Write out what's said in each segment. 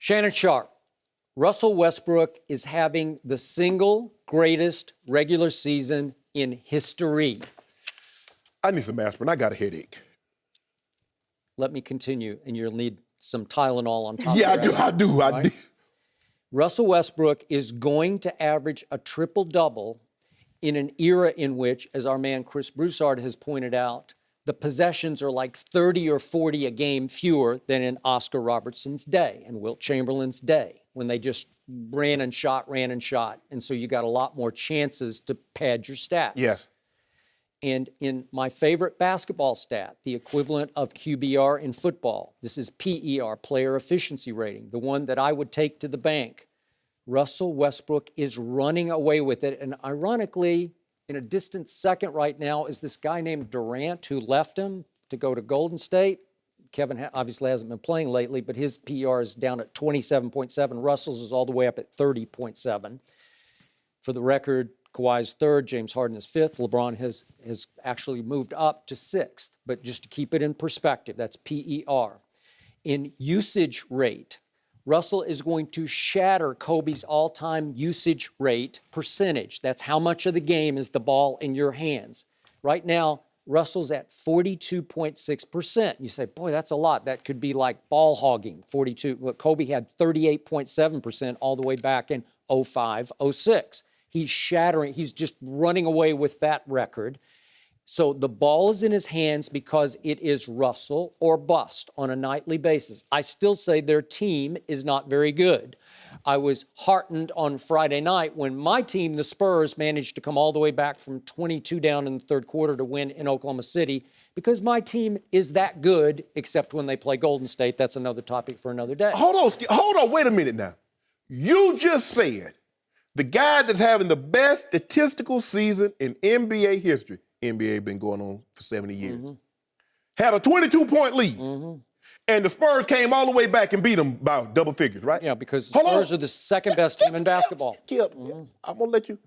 Shannon Sharpe, Russell Westbrook is having the single greatest regular season in history. I need some aspirin. I got a headache. Let me continue, and you'll need some Tylenol on top Yeah, of that. I do. Right? Russell Westbrook is going to average a triple-double in an era in which, as our man Chris Broussard has pointed out, the possessions are like 30 or 40 a game fewer than in Oscar Robertson's day and Wilt Chamberlain's day, when they just ran and shot. And so you got a lot more chances to pad your stats. Yes. And in my favorite basketball stat, the equivalent of QBR in football, this is PER, player efficiency rating, the one that I would take to the bank. Russell Westbrook is running away with it. And ironically, in a distant second right now is this guy named Durant, who left him to go to Golden State. Kevin obviously hasn't been playing lately, but his PER is down at 27.7. Russell's is all the way up at 30.7. For the record, Kawhi's third, James Harden is fifth. LeBron has actually moved up to sixth. But just to keep it in perspective, that's PER. In usage rate, Russell is going to shatter Kobe's all-time usage rate percentage. That's how much of the game is the ball in your hands. Right now, Russell's at 42.6%. You say, boy, that's a lot. That could be like ball hogging, 42. Well, Kobe had 38.7% all the way back in 05, 06. He's shattering. He's just running away with that record. So the ball is in his hands because it is Russell or bust on a nightly basis. I still say their team is not very good. I was heartened on Friday night when my team, the Spurs, managed to come all the way back from 22 down in the third quarter to win in Oklahoma City, because my team is that good, except when they play Golden State. That's another topic for another day. Hold on, wait a minute now. You just said the guy that's having the best statistical season in NBA history, NBA been going on for 70 years, had a 22-point lead. And the Spurs came all the way back and beat them by double figures, right? Yeah, because the Spurs are the second best team in basketball. Skip, I'm going to let you.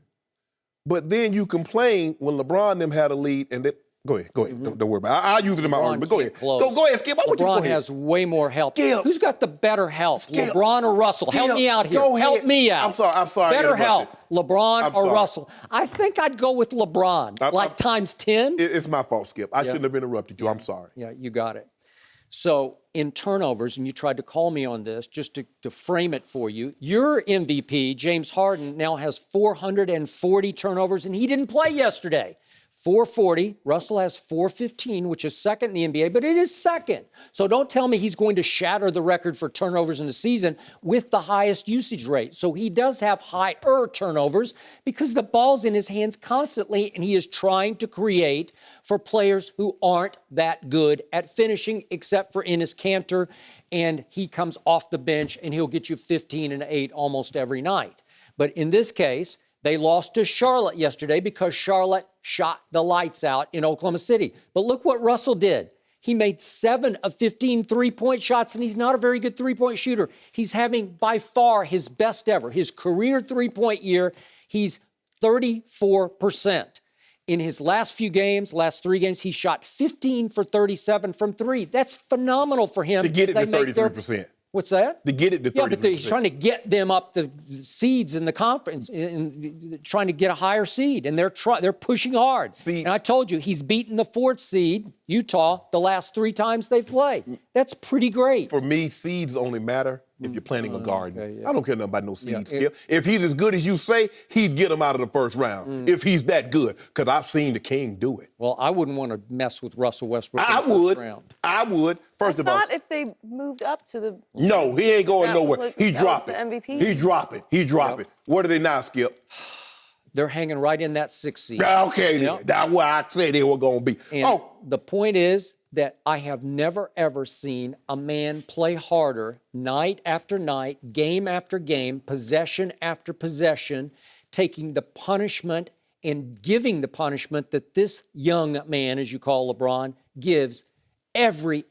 But then you complain when LeBron and them had a lead, and they, go ahead. Don't worry about it. I'll use it in my argument, but go ahead. Go ahead, Skip. LeBron has way more help. Skip. Who's got the better help, LeBron or Russell? Skip. Help me out here. Go ahead. Help me out. I'm sorry. Better help, LeBron or Russell? I think I'd go with LeBron, like times 10. It's my fault, Skip. I shouldn't have interrupted you. I'm sorry. Yeah, you got it. So in turnovers, and you tried to call me on this just to frame it for you, your MVP, James Harden, now has 440 turnovers, and he didn't play yesterday. 440. Russell has 415, which is second in the NBA, but it is second. So don't tell me he's going to shatter the record for turnovers in the season with the highest usage rate. So he does have higher turnovers because the ball's in his hands constantly, and he is trying to create for players who aren't that good at finishing, except for Enes Kanter, and he comes off the bench and he'll get you 15 and 8 almost every night. But in this case, they lost to Charlotte yesterday because Charlotte shot the lights out in Oklahoma City. But look what Russell did. He made 7 of 15 three-point shots, and he's not a very good three-point shooter. He's having by far his best ever. His career three-point year, he's 34%. In his last few games, last 3 games, he shot 15 for 37 from 3. That's phenomenal for him. To get it to 33%. What's that? To get it to 33%. Yeah, but he's trying to get them up the seeds in the conference, trying to get a higher seed, and they're pushing hard. And I told you, he's beaten the 4th seed, Utah, the last 3 times they've played. That's pretty great. For me, seeds only matter if you're planting a garden. Okay, yeah. I don't care nothing about no seeds, Skip. If he's as good as you say, he'd get him out of the first round, if he's that good, because I've seen the King do it. Well, I wouldn't want to mess with Russell Westbrook I in the first round. I would. First of all. I thought if they moved up to the... No, he ain't going nowhere. He that dropped was it. the MVP? He dropped it. What are they now, Skip? They're hanging right in that 6th seed. Okay, then. That's what I said they were going to be. And the point is that I have never, ever seen a man play harder night after night, game after game, possession after possession, taking the punishment and giving the punishment that this young man, as you call LeBron, gives every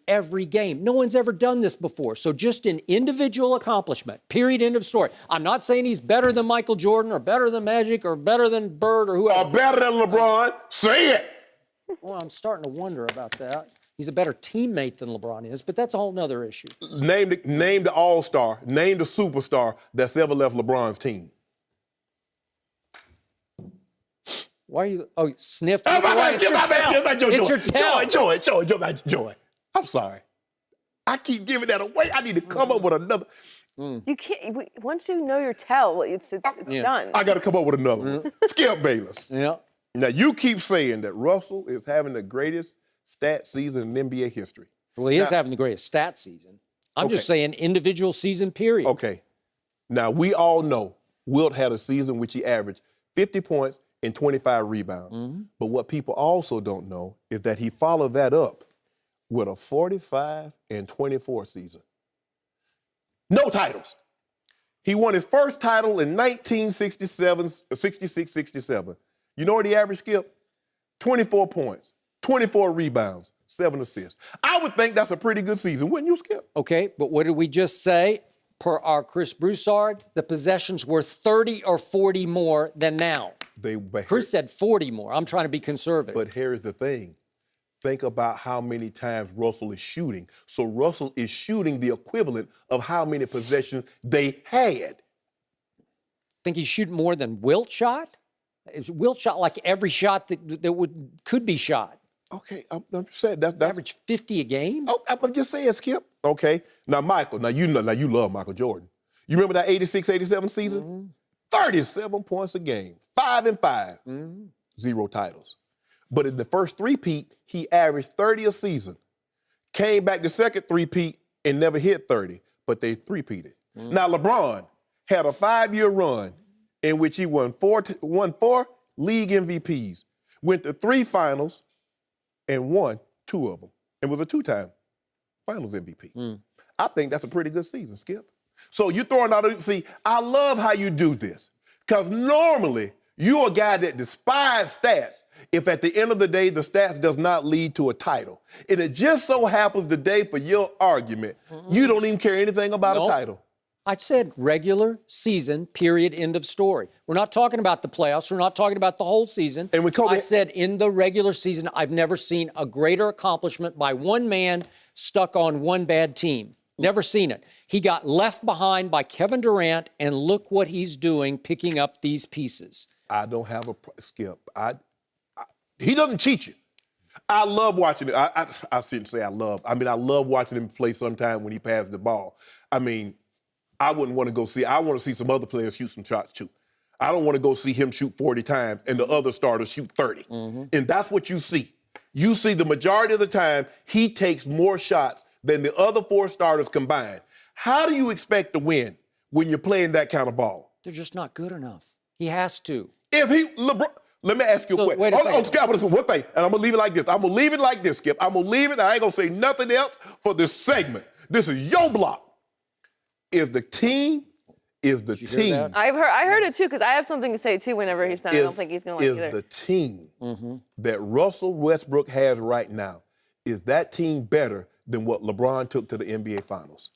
game. No one's ever done this before. So just an individual accomplishment, period, end of story. I'm not saying he's better than Michael Jordan or better than Magic or better than Bird or whoever. Or better than LeBron. Say it. Well, I'm starting to wonder about that. He's a better teammate than LeBron is, but that's a whole nother issue. Name the all-star, name the superstar that's ever left LeBron's team. Why are you? Oh, sniff. Oh, my bad, It's your towel. Joy. I'm sorry. I keep giving that away. I need to come up with another. You can't. Once you know your tell, it's done. I got to come up with another one. Skip Bayless. Yeah. Now, you keep saying that Russell is having the greatest stat season in NBA history. Well, he is having the greatest stat season. I'm just saying individual season period. Okay. Now, we all know Wilt had a season which he averaged 50 points and 25 rebounds. But what people also don't know is that he followed that up with a 45 and 24 season. No titles. He won his first title in 66-67. You know what he averaged, Skip? 24 points, 24 rebounds, 7 assists. I would think that's a pretty good season, wouldn't you, Skip? Okay, but what did we just say? Per our Chris Broussard, the possessions were 30 or 40 more than now. Chris said 40 more. I'm trying to be conservative. But here's the thing. Think about how many times Russell is shooting. So Russell is shooting the equivalent of how many possessions they had. Think he's shooting more than Wilt shot? Wilt shot like every shot that could be shot. Okay, I'm saying that's Average 50 a game? Oh, I'm just saying, Skip. Okay. Now, Michael, now you love Michael Jordan. You remember that 86-87 season? 37 points a game, 5 and 5, 0 titles. But in the first three-peat, he averaged 30 a season. Came back the second three-peat and never hit 30, but they three-peated. Now, LeBron had a 5-year run in which he won four league MVPs, went to 3 finals, and won 2 of them, and was a 2-time finals MVP. I think that's a pretty good season, Skip. So you're throwing out, see, I love how you do this, because normally you're a guy that despises stats if at the end of the day the stats does not lead to a title. And it just so happens today for your argument, you don't even care anything about a title. I said regular season, period, end of story. We're not talking about the playoffs. We're not talking about the whole season. And when Kobe, I said in the regular season, I've never seen a greater accomplishment by one man stuck on one bad team. Never seen it. He got left behind by Kevin Durant, and look what he's doing, picking up these pieces. I don't have a Skip. He doesn't cheat you. I love watching it. I shouldn't say I love. I mean, I love watching him play sometime when he passes the ball. I mean, I wouldn't want to go see. I want to see some other players shoot some shots too. I don't want to go see him shoot 40 times and the other starters shoot 30. And that's what you see. You see the majority of the time he takes more shots than the other 4 starters combined. How do you expect to win when you're playing that kind of ball? They're just not good enough. He has to. If LeBron, let me ask you a question. Wait a second. Skip, one thing, and I'm going to leave it like this. I'm going to leave it like this, Skip. I'm going to leave it. I ain't going to say nothing else for this segment. This is your block. Is the team. I heard it too, because I have something to say too whenever he's done. I don't think he's going to like either. Is the team that Russell Westbrook has right now, is that team better than what LeBron took to the NBA Finals?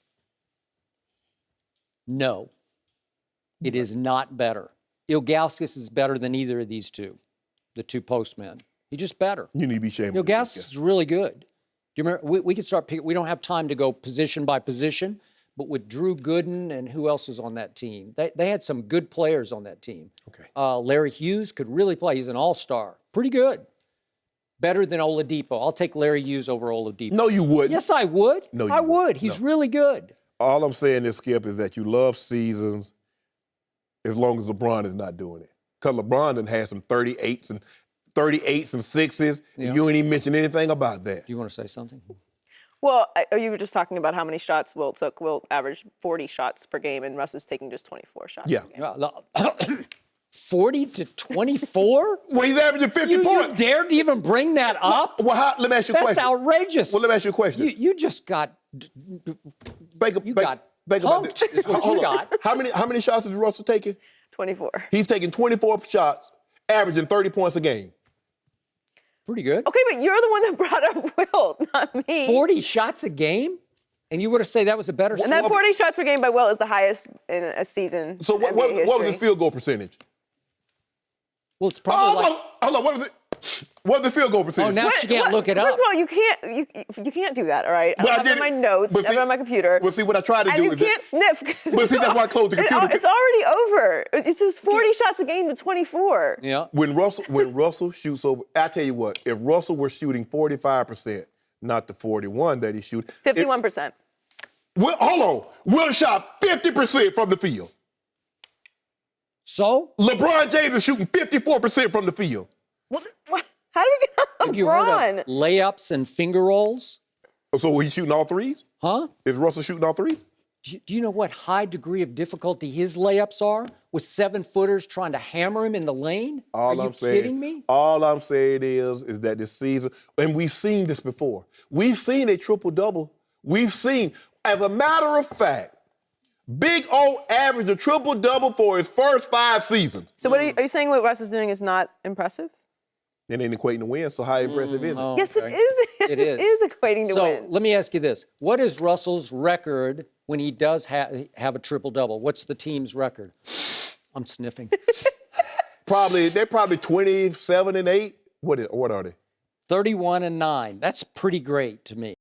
No, it is not better. Ilgauskas is better than either of these two, the 2 postmen. He's just better. You need to be ashamed. Ilgauskas is really good. Do you remember? We could start picking. We don't have time to go position by position, but with Drew Gooden and who else is on that team, they had some good players on that team. Okay. Larry Hughes could really play. He's an all-star. Pretty good. Better than Oladipo. I'll take Larry Hughes over Oladipo. No, you wouldn't. Yes, I would. No, you I would. He's really good. All I'm saying is, Skip, is that you love seasons as long as LeBron is not doing it. Because LeBron done had some 38s and 6s, and you ain't even mentioned anything about that. Do you want to say something? Well, you were just talking about how many shots Wilt took. Wilt averaged 40 shots per game, and Russ is taking just 24 shots Yeah. per game. 40 to 24? Well, he's averaging 50 points. You dared to even bring that up? Well, let me ask you a question. That's outrageous. Well, let me ask you a question. You just got Think about punked, this. is what you got. How many shots is Russell taking? 24. He's taking 24 shots, averaging 30 points a game. Pretty good. Okay, but you're the one that brought up Wilt, not me. 40 shots a game? And you would have said that was a better And that 40 shots per game by Wilt is the highest in a season. So what was his field goal percentage? Well, it's probably Hold on, what was it? What's the field goal percentage? Oh, now she can't look it up. First of all, you can't do that, all right? I Well, I have it in did my it. notes, But I have it see- on my computer. Well, see, what I try to and do you is can't sniff. But see, that's why I closed the computer. It's already over. It was 40 shots a game to 24. Yeah. When Russell shoots over, I tell you what, if Russell were shooting 45%, not the 41 that he shoots. 51%. Hold on. Will shot 50% from the field. So, LeBron James is shooting 54% from the field. What? How did we get on have you heard LeBron? of layups and finger rolls? So he's shooting all threes? Huh? Is Russell shooting all threes? Do you know what high degree of difficulty his layups are with 7-footers trying to hammer him in the lane? Are you kidding me? All I'm saying is that this season, and we've seen this before. We've seen a triple-double. We've seen, as a matter of fact, Big O averaged a triple-double for his first 5 seasons. So what are you saying what Russ is doing is not impressive? It ain't equating to win, so how impressive is it? Oh, Yes, okay. it is. Yes, It it is. is equating to So wins. let me ask you this. What is Russell's record when he does have a triple-double? What's the team's record? I'm sniffing. They're probably 27-8. What are they? 31-9. That's pretty great to me.